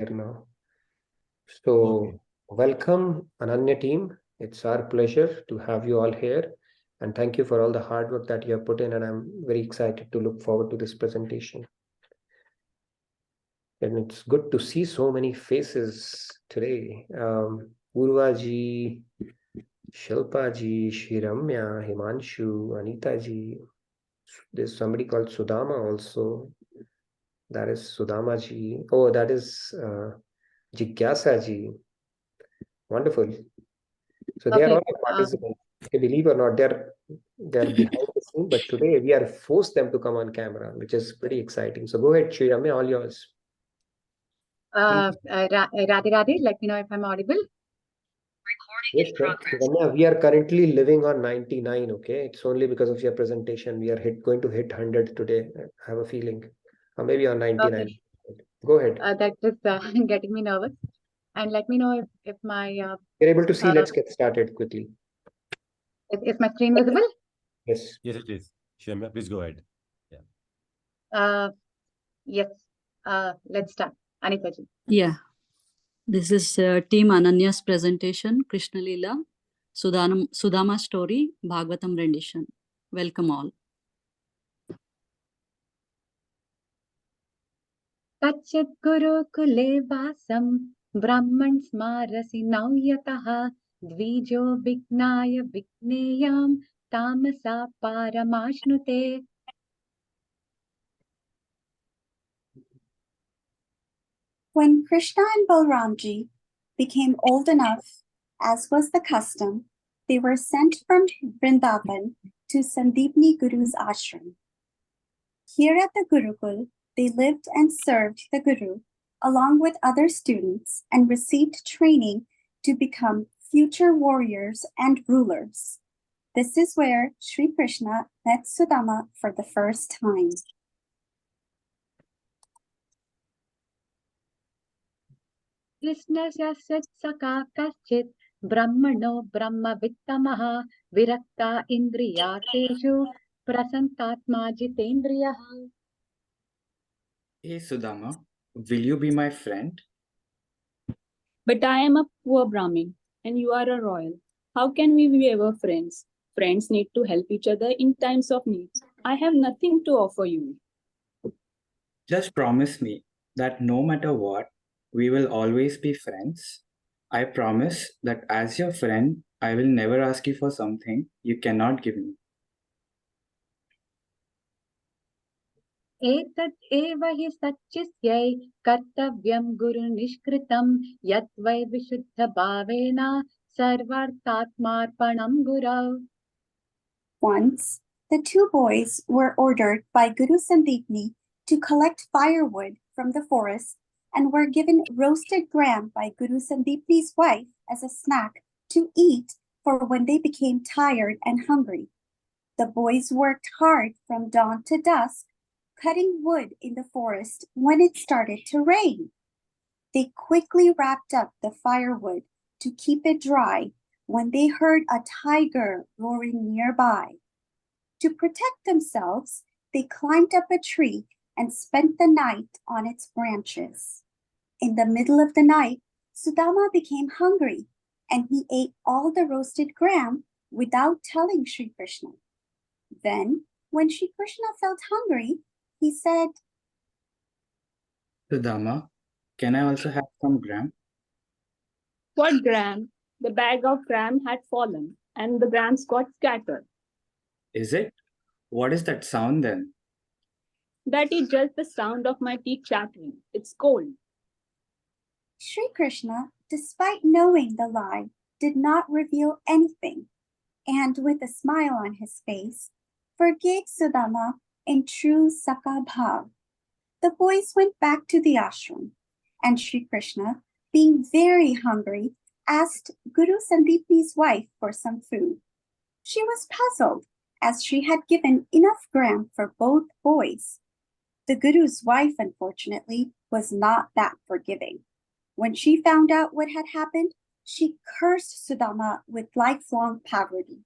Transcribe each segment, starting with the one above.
now. So, welcome, Ananya team. It's our pleasure to have you all here. And thank you for all the hard work that you have put in. And I'm very excited to look forward to this presentation. And it's good to see so many faces today. Urva ji, Shilpa ji, Shriramya, Himanshu, Anita ji. There's somebody called Sudama also. That is Sudama ji. Oh, that is Jigyasa ji. Wonderful. So they are all participants. Believe or not, they're behind the scene, but today we are forced them to come on camera, which is pretty exciting. So go ahead, Shriramya, all yours. Radhe Radhe, let me know if I'm audible. Yes, Shriramya, we are currently living on 99, okay? It's only because of your presentation. We are going to hit 100 today. I have a feeling. Or maybe on 99. Okay. Go ahead. That is getting me nervous. And let me know if my... You're able to see. Let's get started quickly. Is my screen visible? Yes. Yes, it is. Shriramya, please go ahead. Yes. Let's start. Anita ji. Yeah. This is Team Ananya's presentation, Krishna Leela, Sudama Story, Bhagavatam rendition. Welcome all. Kachit Guru Kule Vasam Brahman Smarasi Nauyataha Dvijo Vignaya Vigneyam Tamasa Paramashnute. When Krishna and Balramji became old enough, as was the custom, they were sent from Vrindavan to Sandipni Guru's ashram. Here at the Gurukul, they lived and served the Guru along with other students and received training to become future warriors and rulers. This is where Sri Krishna met Sudama for the first time. Krishnasya Saka Kaschit Brahmano Brahma Vittamaha Virakta Indriyateshu Prasantatma Jitendriyaha. Hey Sudama, will you be my friend? But I am a poor Brahmin and you are a royal. How can we be ever friends? Friends need to help each other in times of need. I have nothing to offer you. Just promise me that no matter what, we will always be friends. I promise that as your friend, I will never ask you for something you cannot give me. Etat eva hi satchisyai kartavyam guru nishkritam yatvai vishuddha bhavena sarvartatmarpanam gurav. Once, the two boys were ordered by Guru Sandipni to collect firewood from the forest and were given roasted gram by Guru Sandipni's wife as a snack to eat for when they became tired and hungry. The boys worked hard from dawn to dusk, cutting wood in the forest when it started to rain. They quickly wrapped up the firewood to keep it dry when they heard a tiger roaring nearby. To protect themselves, they climbed up a tree and spent the night on its branches. In the middle of the night, Sudama became hungry and he ate all the roasted gram without telling Sri Krishna. Then, when Sri Krishna felt hungry, he said, Sudama, can I also have some gram? What gram? The bag of gram had fallen and the grams got scattered. Is it? What is that sound then? That is just the sound of my teeth chattering. It's cold. Sri Krishna, despite knowing the lie, did not reveal anything, and with a smile on his face, forgave Sudama in true Saka Bhav. The boys went back to the ashram, and Sri Krishna, being very hungry, asked Guru Sandipni's wife for some food. She was puzzled, as she had given enough gram for both boys. The Guru's wife, unfortunately, was not that forgiving. When she found out what had happened, she cursed Sudama with lifelong poverty.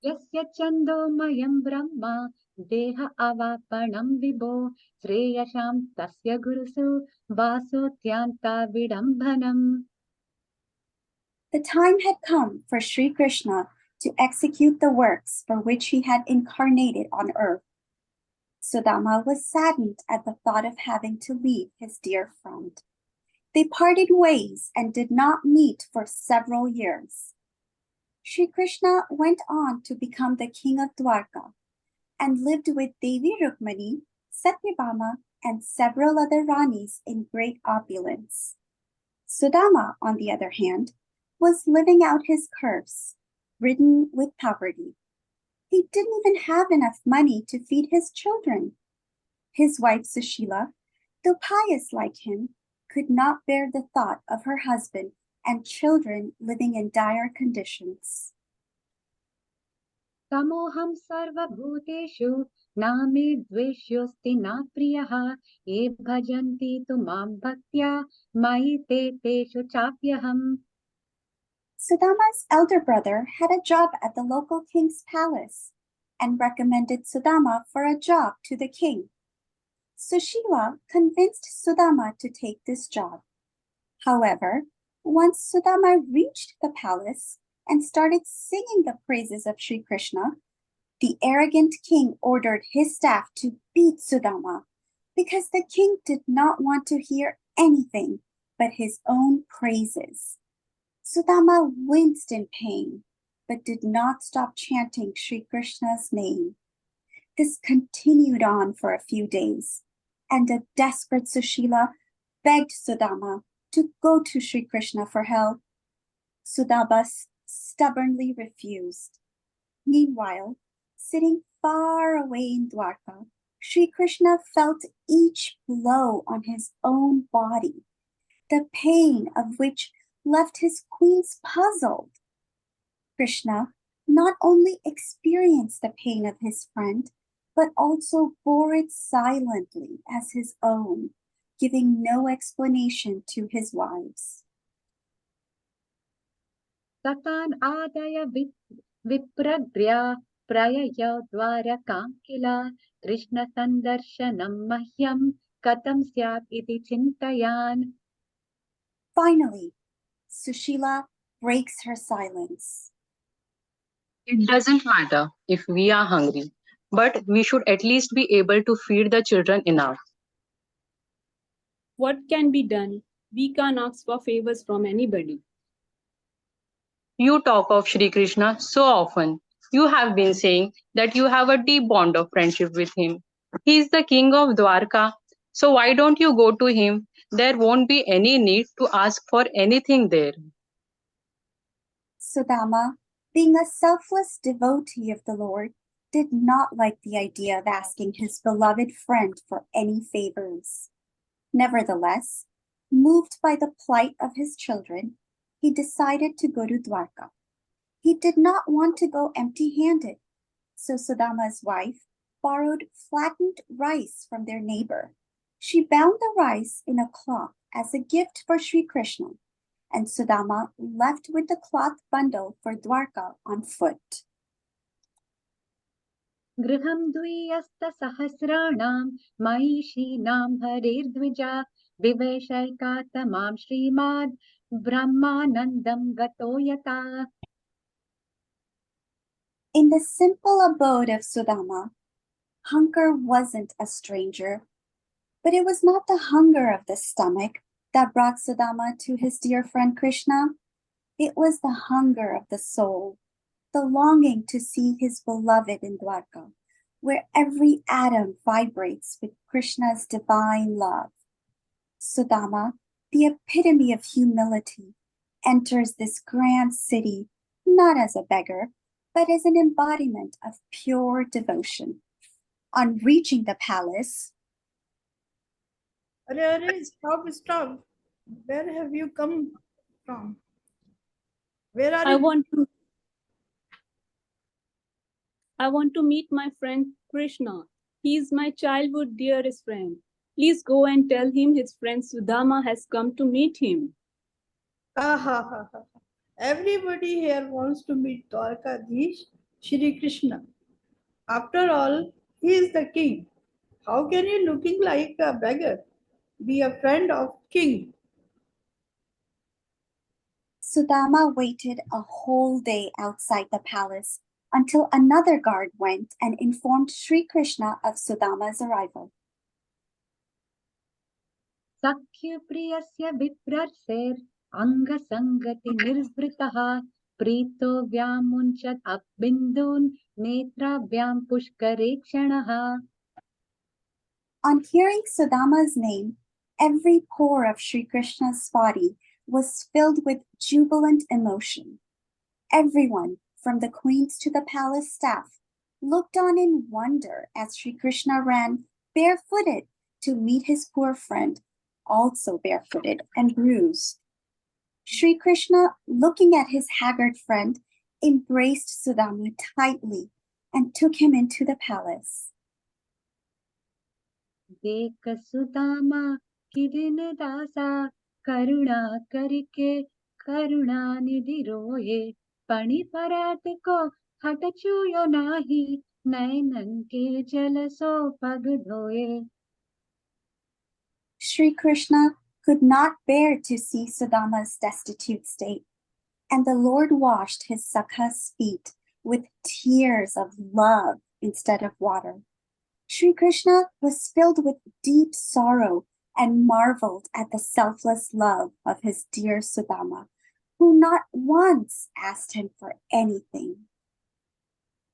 Yasya chando mayam brahma Deha avapanam vibho shreyasham tasya gurusu vasotyanta vidambhanam. The time had come for Sri Krishna to execute the works for which he had incarnated on earth. Sudama was saddened at the thought of having to leave his dear friend. They parted ways and did not meet for several years. Sri Krishna went on to become the king of Dwarka and lived with Devi Rukmani, Satyabhama, and several other Ranis in great opulence. Sudama, on the other hand, was living out his curse, ridden with poverty. He didn't even have enough money to feed his children. His wife Sushila, though pious like him, could not bear the thought of her husband and children living in dire conditions. Tamoham sarva bhuteshu name dveshyosti na priyaha ye bhajanti tu mam bhaktya mai te teshu chapyaham. Sudama's elder brother had a job at the local king's palace and recommended Sudama for a job to the king. Sushila convinced Sudama to take this job. However, once Sudama reached the palace and started singing the praises of Sri Krishna, the arrogant king ordered his staff to beat Sudama because the king did not want to hear anything but his own praises. Sudama winced in pain, but did not stop chanting Sri Krishna's name. This continued on for a few days, and a desperate Sushila begged Sudama to go to Sri Krishna for help. Sudama stubbornly refused. Meanwhile, sitting far away in Dwarka, Sri Krishna felt each blow on his own body, the pain of which left his queens puzzled. Krishna not only experienced the pain of his friend, but also bore it silently as his own, giving no explanation to his wives. Tatan adaya vipragriya prayaya dvarakam kila Krishna sandarshanam mahyam katam syat iti chintayan. Finally, Sushila breaks her silence. It doesn't matter if we are hungry, but we should at least be able to feed the children enough. What can be done? We can't ask for favors from anybody. You talk of Shri Krishna so often. You have been saying that you have a deep bond of friendship with him. He is the king of Dwarka, so why don't you go to him? There won't be any need to ask for anything there. Sudama, being a selfless devotee of the Lord, did not like the idea of asking his beloved friend for any favors. Nevertheless, moved by the plight of his children, he decided to go to Dwarka. He did not want to go empty-handed, so Sudama's wife borrowed flattened rice from their neighbor. She bound the rice in a cloth as a gift for Sri Krishna, and Sudama left with the cloth bundle for Dwarka on foot. Griham dviyasta sahasranam maishinam harirdvija viveshaikatamam srimad brahmanandam gatoyata. In the simple abode of Sudama, hunger wasn't a stranger, but it was not the hunger of the stomach that brought Sudama to his dear friend Krishna. It was the hunger of the soul, the longing to see his beloved in Dwarka, where every atom vibrates with Krishna's divine love. Sudama, the epitome of humility, enters this grand city not as a beggar, but as an embodiment of pure devotion. On reaching the palace, Stop. Where have you come from? Where are I you? want to meet my friend Krishna. He is my childhood dearest friend. Please go and tell him his friend Sudama has come to meet him. Everybody here wants to meet Dwarkadhish Shri Krishna. After all, He is the king. How can you, looking like a beggar, be a friend of king? Sudama waited a whole day outside the palace until another guard went and informed Sri Krishna of Sudama's arrival. Sakhya priyasya viprarser anga sangati nirvritaha prito vyamunchat abindun netra vyam pushkarekshanaha. On hearing Sudama's name, every pore of Sri Krishna's body was filled with jubilant emotion. Everyone, from the queens to the palace staff, looked on in wonder as Sri Krishna ran barefooted to meet his poor friend, also barefooted and bruised. Sri Krishna, looking at his haggard friend, embraced Sudama tightly and took him into the palace. Deka Sudama kidin dasa karuna karike karuna nidhi roye pani parat ko hatachuyo nahi nainan ke jalaso pag dhoye. Sri Krishna could not bear to see Sudama's destitute state, and the Lord washed his Sakha's feet with tears of love instead of water. Sri Krishna was filled with deep sorrow and marveled at the selfless love of his dear Sudama, who not once asked him for anything.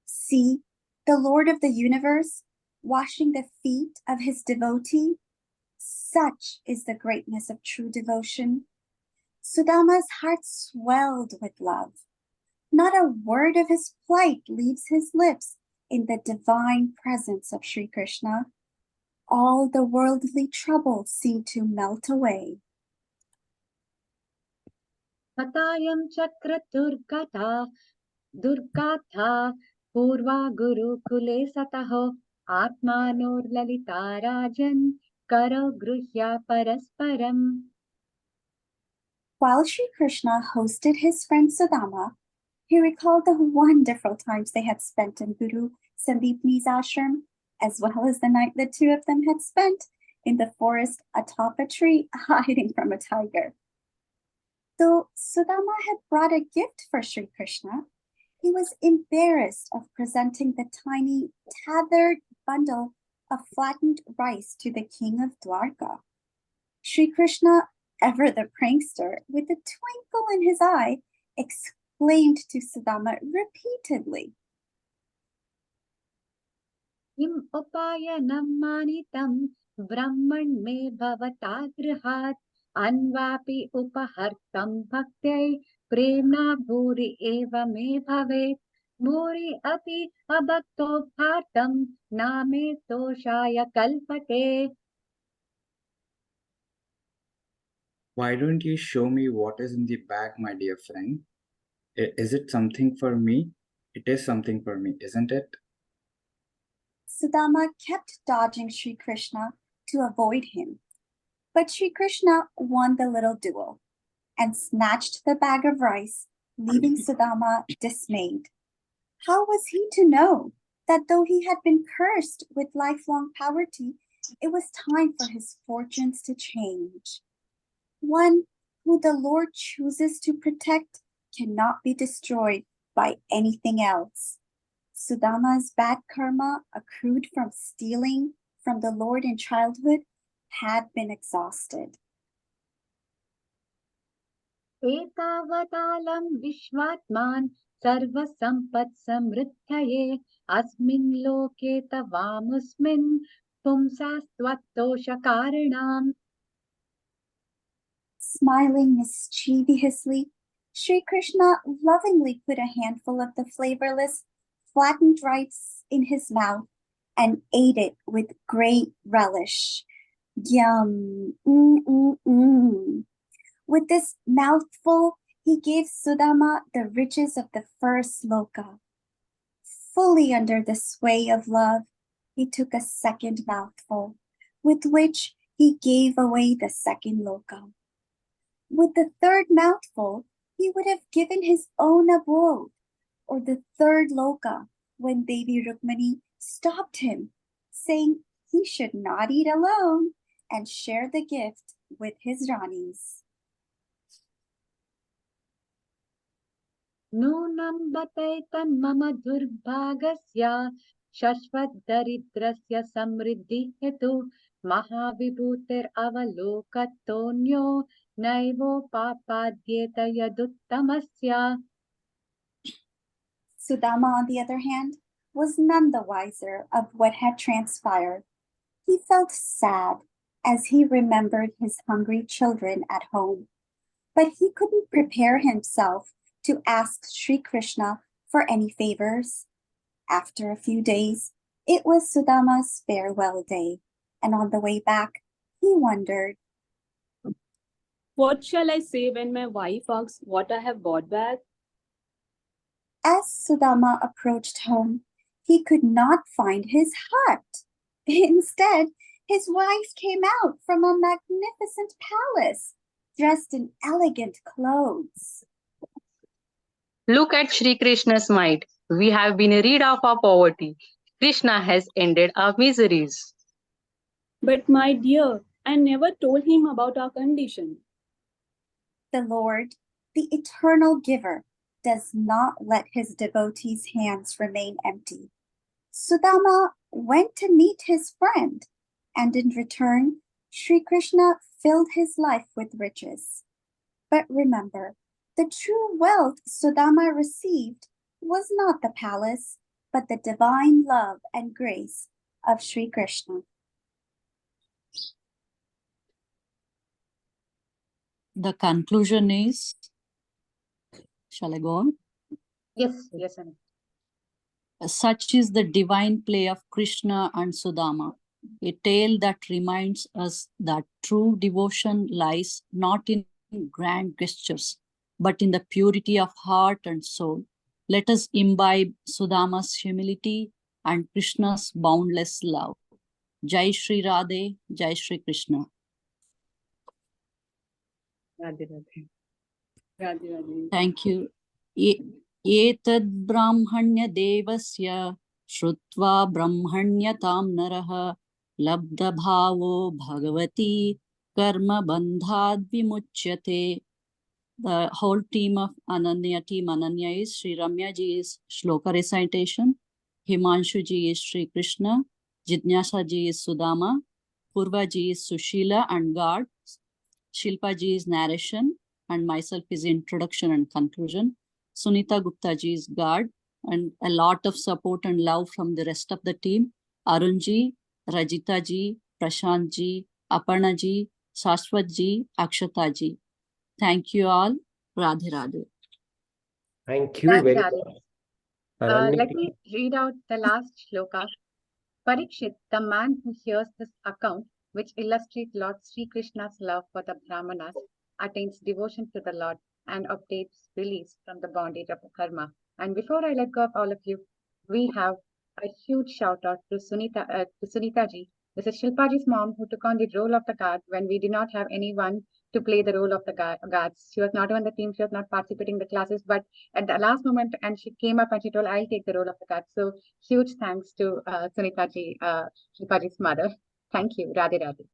See, the Lord of the universe washing the feet of his devotee. Such is the greatness of true devotion. Sudama's heart swelled with love. Not a word of his plight leaves his lips in the divine presence of Sri Krishna. All the worldly troubles seem to melt away. Hatayam chakra durgatha purva guru kule sataho atmanor lalita rajan karo gruhya parasparam. While Sri Krishna hosted his friend Sudama, he recalled the wonderful times they had spent in Guru Sandipni's ashram, as well as the night the two of them had spent in the forest atop a tree hiding from a tiger. Though Sudama had brought a gift for Sri Krishna, he was embarrassed of presenting the tiny, tethered bundle of flattened rice to the king of Dwarka. Sri Krishna, ever the prankster, with a twinkle in his eye, exclaimed to Sudama repeatedly, Kim upayanam manitam brahman me bhavatagrahat anvapi upahartam bhaktyai premna bhuri eva me bhavet bhuri api abhakto bhartam name toshaya kalpate. Why don't you show me what is in the bag, my dear friend? Is it something for me? It is something for me, isn't it? Sudama kept dodging Sri Krishna to avoid him, but Sri Krishna won the little duel and snatched the bag of rice, leaving Sudama dismayed. How was he to know that though he had been cursed with lifelong poverty, it was time for his fortunes to change? One who the Lord chooses to protect cannot be destroyed by anything else. Sudama's bad karma, accrued from stealing from the Lord in childhood, had been exhausted. Etavatalam vishvatman sarva sampat samriddhaye asmin loke tavamusmin pumsastvatosha karanam. Smiling mischievously, Sri Krishna lovingly put a handful of the flavorless, flattened rice in his mouth and ate it with great relish. Yum! With this mouthful, he gave Sudama the riches of the first loka. Fully under the sway of love, he took a second mouthful, with which he gave away the second loka. With the third mouthful, he would have given his own abode, or the third loka, when Devi Rukmani stopped him saying he should not eat alone and share the gift with his Ranis. Nunam bataitan mama durbhagasya shashvat daridrasya samriddhi hetu mahavibhutir avalokatonyo naivo papadyeta yaduttamasya. Sudama, on the other hand, was none the wiser of what had transpired. He felt sad as he remembered his hungry children at home, but he couldn't prepare himself to ask Sri Krishna for any favors. After a few days, it was Sudama's farewell day, and on the way back, he wondered, What shall I say when my wife asks what I have brought back? as Sudama approached home, he could not find his hut. Instead, his wife came out from a magnificent palace, dressed in elegant clothes. Look at Sri Krishna's might. We have been rid of our poverty. Krishna has ended our miseries. But my dear, I never told him about our condition. The Lord, the eternal giver, does not let his devotees' hands remain empty. Sudama went to meet his friend, and in return, Sri Krishna filled his life with riches. But remember, the true wealth Sudama received was not the palace, but the divine love and grace of Sri Krishna. The conclusion is, shall I go on? Yes, Ananya. Such is the divine play of Krishna and Sudama, a tale that reminds us that true devotion lies not in grand gestures, but in the purity of heart and soul. Let us imbibe Sudama's humility and Krishna's boundless love. Jai Shri Radhe, Jai Shri Krishna. Radhe Radhe. Radhe Radhe. Thank you. Etad brahmanya devasya shrutva brahmanyatam naraha labdha bhavo bhagavati karma bandhad vimuchyate. The whole team of Team Ananya is Sri Ramya ji is Shloka recitation, Himanshu ji is Sri Krishna, Jitnyasa ji is Sudama, Purva ji is Sushila and guard, Shilpa ji is narration, and myself is introduction and conclusion. Sunita Gupta ji is guard, and a lot of support and love from the rest of the team. Arun ji, Rajita ji, Prashant ji, Aparna ji, Shashwat ji, Akshata ji. Thank you all. Radhe Radhe. Thank you Radhe very Radhe. much. Ananya, Let me read out the last shloka. Parikshit, the man who hears this account, which illustrates Lord Sri Krishna's love for the Brahmanas, attains devotion to the Lord and obtains release from the bondage of karma. And before I let go of all of you, we have a huge shout out to Sunita ji. This is Shilpa ji's mom who took on the role of the guard when we did not have anyone to play the role of the guards. She was not on the team, she was not participating in the classes, but at the last moment, and she came up and she told, I'll take the role of the guard. So huge thanks to Sunita ji, Shilpa ji's mother. Thank you. Radhe Radhe.